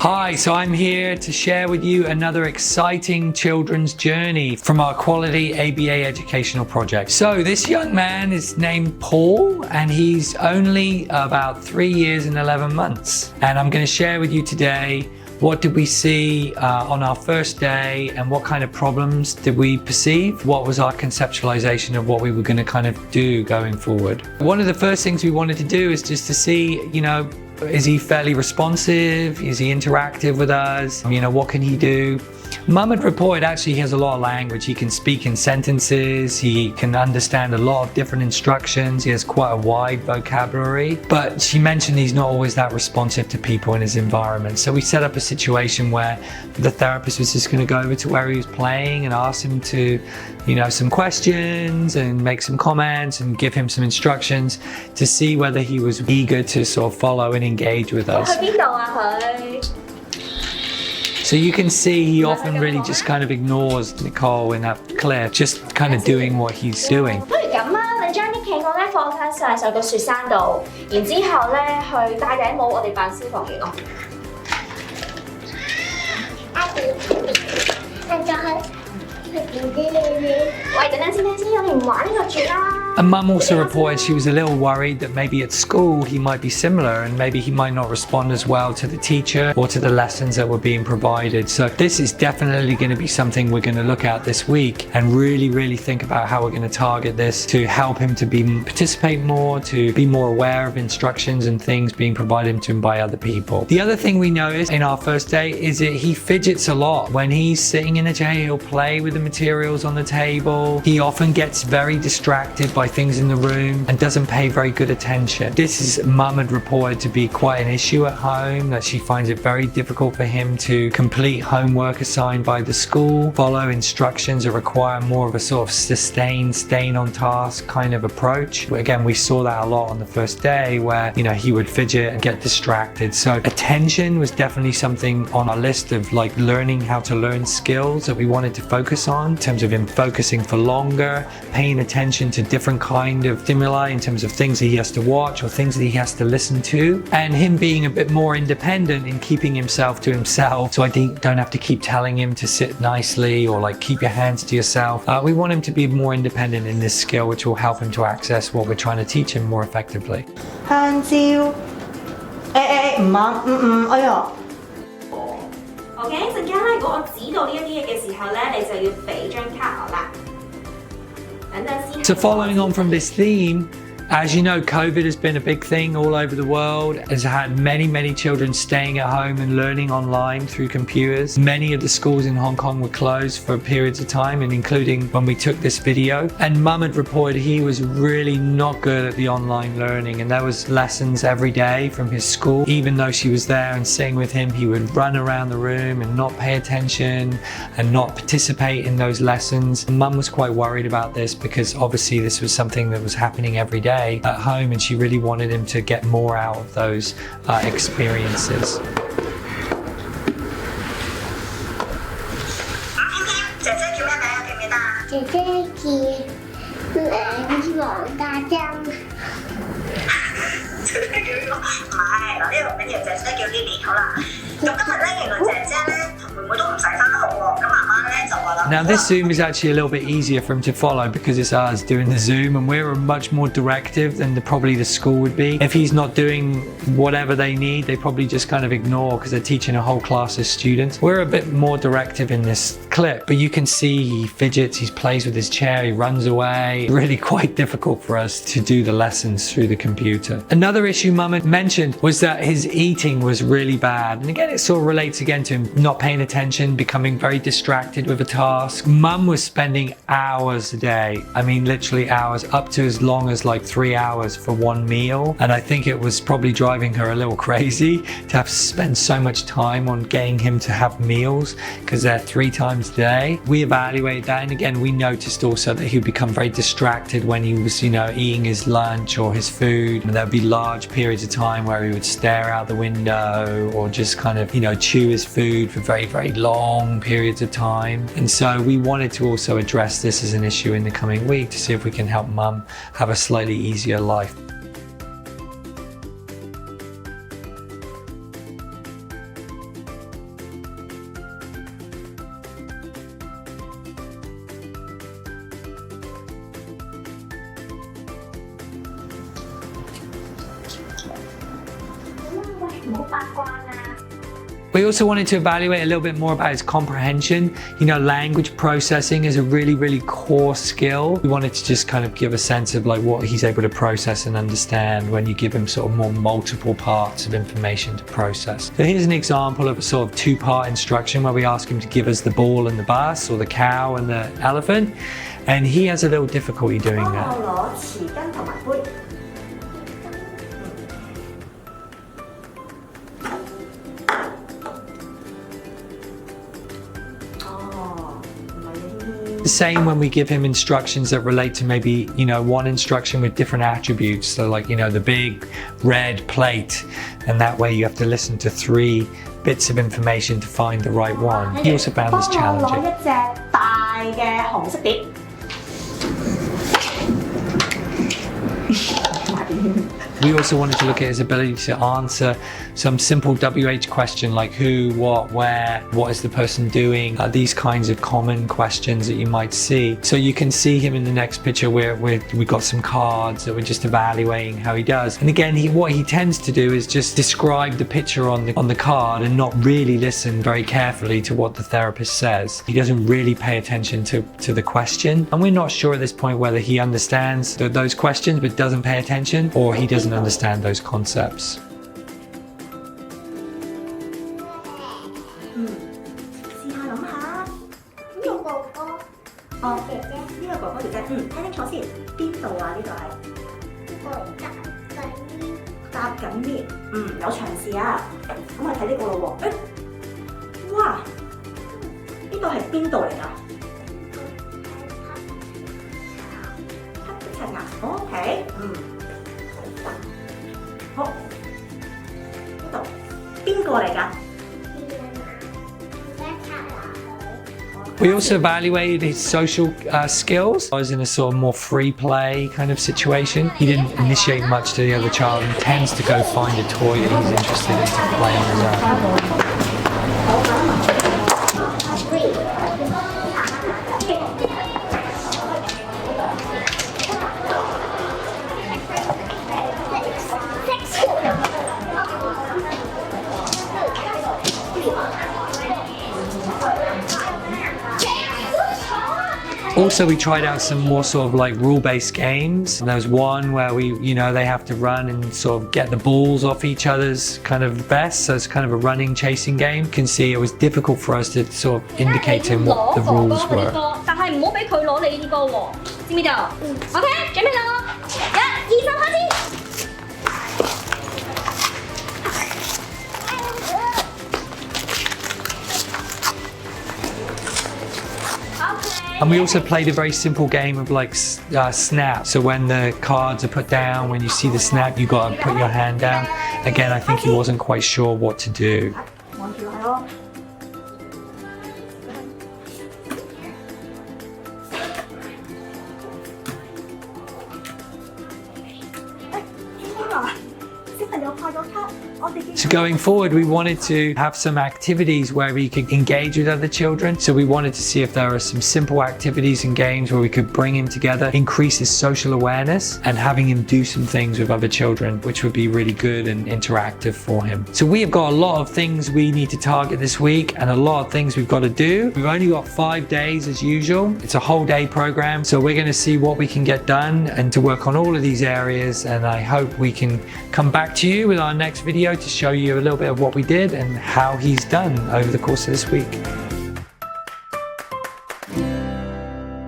Hi, so I'm here to share with you another exciting children's journey from our Quality ABA educational project. So this young man is named Paul and he's only about 3 years and 11 months. And I'm going to share with you today what did we see on our first day and what kind of problems did we perceive? What was our conceptualization of what we were going to kind of do going forward? One of the first things we wanted to do is just to see, is he fairly responsive? Is he interactive with us? What can he do? Mum had reported actually he has a lot of language. He can speak in sentences. He can understand a lot of different instructions. He has quite a wide vocabulary. But she mentioned he's not always that responsive to people in his environment. So we set up a situation where the therapist was just going to go over to where he was playing and ask him to, some questions and make some comments and give him some instructions to see whether he was eager to sort of follow and engage with us. So you can see he often really just kind of ignores Nicole in that clip, just kind of doing what he's doing. 不如咁啊，你將啲企鵝咧放晒個雪山度，然之後咧去戴頂帽，我哋扮消防員咯。喂，等陣先，我哋唔玩呢個住啦。And Mum also reported she was a little worried that maybe at school he might be similar and maybe he might not respond as well to the teacher or to the lessons that were being provided. So this is definitely going to be something we're going to look at this week and really think about how we're going to target this to help him to participate more, to be more aware of instructions and things being provided to him by other people. The other thing we noticed in our first day is that he fidgets a lot. When he's sitting in a chair, he'll play with the materials on the table. He often gets very distracted by things in the room and doesn't pay very good attention. This is Mum had reported to be quite an issue at home, that she finds it very difficult for him to complete homework assigned by the school, follow instructions, or require more of a sort of sustained, staying on task kind of approach. Again, we saw that a lot on the first day where, he would fidget and get distracted. So attention was definitely something on our list of like learning how to learn skills that we wanted to focus on in terms of him focusing for longer, paying attention to different kind of stimuli in terms of things that he has to watch or things that he has to listen to, and him being a bit more independent in keeping himself to himself. So I don't have to keep telling him to sit nicely or like keep your hands to yourself. We want him to be more independent in this skill, which will help him to access what we're trying to teach him more effectively. 香蕉，哎呀。OK， 陣間咧，如果我指到呢一啲嘢嘅時候咧，你就要俾張卡我啦。等陣先。So following on from this theme, as you know, COVID has been a big thing all over the world. Has had many children staying at home and learning online through computers. Many of the schools in Hong Kong were closed for periods of time, and including when we took this video. And Mum had reported he was really not good at the online learning, and there was lessons every day from his school. Even though she was there and sitting with him, he would run around the room and not pay attention and not participate in those lessons. Mum was quite worried about this because obviously this was something that was happening every day at home, and she really wanted him to get more out of those experiences. Now this Zoom is actually a little bit easier for him to follow because it's us doing the Zoom, and we're much more directive than probably the school would be. If he's not doing whatever they need, they probably just kind of ignore because they're teaching a whole class of students. We're a bit more directive in this clip, but you can see he fidgets, he plays with his chair, he runs away. Really quite difficult for us to do the lessons through the computer. Another issue Mum had mentioned was that his eating was really bad. And again, it sort of relates again to him not paying attention, becoming very distracted with a task. Mum was spending hours a day. I mean, literally hours, up to as long as like 3 hours for one meal. And I think it was probably driving her a little crazy to have to spend so much time on getting him to have meals because they're 3 times a day. We evaluated that, and again, we noticed also that he would become very distracted when he was, eating his lunch or his food. And there'd be large periods of time where he would stare out the window or just kind of, chew his food for very long periods of time. And so we wanted to also address this as an issue in the coming week to see if we can help Mum have a slightly easier life. 唔好八卦啦。 We also wanted to evaluate a little bit more about his comprehension. You know, language processing is a really, really core skill. We wanted to just kind of give a sense of like what he's able to process and understand when you give him sort of more multiple parts of information to process. So here's an example of a sort of two-part instruction where we ask him to give us the ball and the bus, or the cow and the elephant. And he has a little difficulty doing that. 幫我攞匙羹同埋杯。The same when we give him instructions that relate to maybe, you know, one instruction with different attributes. So like, you know, the big red plate, and that way you have to listen to 3 bits of information to find the right one. He also found this 幫我攞 challenging. 一隻大嘅紅色碟。 We also wanted to look at his ability to answer some simple WH question like who, what, where, what is the person doing, these kinds of common questions that you might see. So you can see him in the next picture where we've got some cards that we're just evaluating how he does. And again, what he tends to do is just describe the picture on the card and not really listen very carefully to what the therapist says. He doesn't really pay attention to the question. And we're not sure at this point whether he understands those questions but doesn't pay attention, or he doesn't understand those concepts. 試下諗下，呢個哥哥，哦，姐姐，呢個哥哥姐姐，聽清楚先，邊度啊？呢度係呢個搭緊搭緊 lift，有嘗試啊。咁我睇呢個咯喎，哇，呢度係邊度嚟㗎？黑色牙 ，OK， 好，呢度邊個嚟㗎？ We also evaluated his social skills. I was in a sort of more free play kind of situation. He didn't initiate much to the other child and tends to go find a toy that he's interested in to play on his own. Also, we tried out some more sort of like rule-based games. There was one where they have to run and sort of get the balls off each other's kind of vest. So it's kind of a running, chasing game. You can see it was difficult for us to sort of indicate to him what the rules were. 但係唔好俾佢攞你呢個喎，知唔知道 ？OK， 準備啦，1、2、3，開始。 And we also played a very simple game of like snap. So when the cards are put down, when you see the snap, you got to put your hand down. Again, I think he wasn't quite sure what to do. 望住佢咯。小朋友派咗卡，我哋 So going forward, we wanted to have some activities where we could engage with other children. So we wanted to see if there are some simple activities and games where we could bring him together, increase his social awareness, and having him do some things with other children, which would be really good and interactive for him. So we have got a lot of things we need to target this week and a lot of things we've got to do. We've only got 5 days as usual. It's a whole day program. So we're going to see what we can get done and to work on all of these areas. And I hope we can come back to you with our next video to show you a little bit of what we did and how he's done over the course of this week.